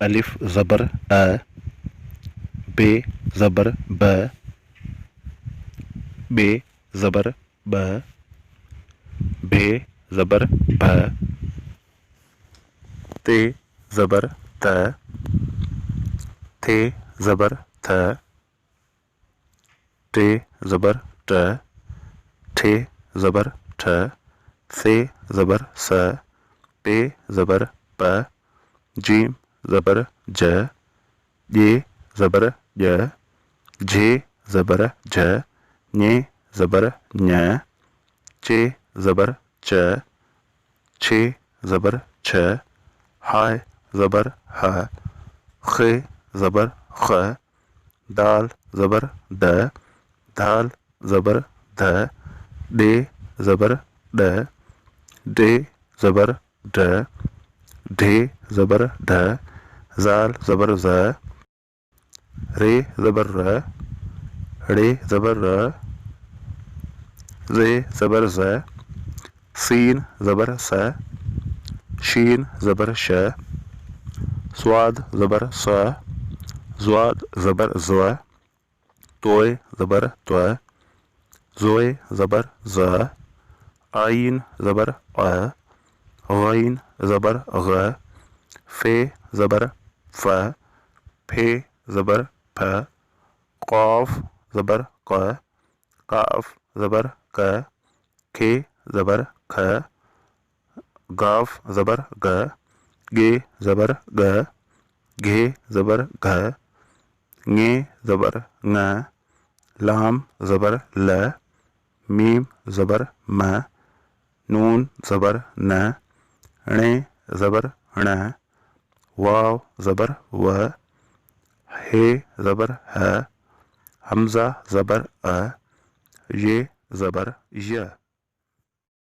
अलिफ ज़बर अ, बे ज़बर ब, बे ज़बर ब, भे ज़बर भ, ते ज़बर त, थे ज़बर थ, टे ज़बर ट, ठे ज़बर ठ, से ज़बर स, पे ज़बर प, जीम ज़बर ज, ये ज़बर य, झे ज़बर झ, ञे ज़बर ञ, चे ज़बर च, छे ज़बर छ, हाय ज़बर ह, खे ज़बर ख, दाल ज़बर द, धाल ज़बर ध, डे ज़बर ड, डे ज़बर ढ, ढे ज़बर ढ, जाल ज़बर ज़, रे ज़बर र, रे ज़बर र, ज़े ज़बर ज़, सीन ज़बर स, शीन ज़बर श, स्वाद ज़बर स्व, ज़्वाद ज़बर ज़्व, तोय ज़बर त्व, ज़ोय ज़बर ज़, आइन ज़बर अ, गैन ज़बर ग, फे ज़बर फ, फे ज़बर फ, क़ाफ ज़बर क, काफ ज़बर क, खे ज़बर ख, गाफ ज़बर ग, गे ज़बर ग, घे ज़बर घ, ङे ज़बर ङ, लाम ज़बर ल, मीम ज़बर म, नून ज़बर न, णे ज़बर ण, वाव ज़बर व, हे ज़बर ह, हमज़ा ज़बर अ, ये ज़बर य।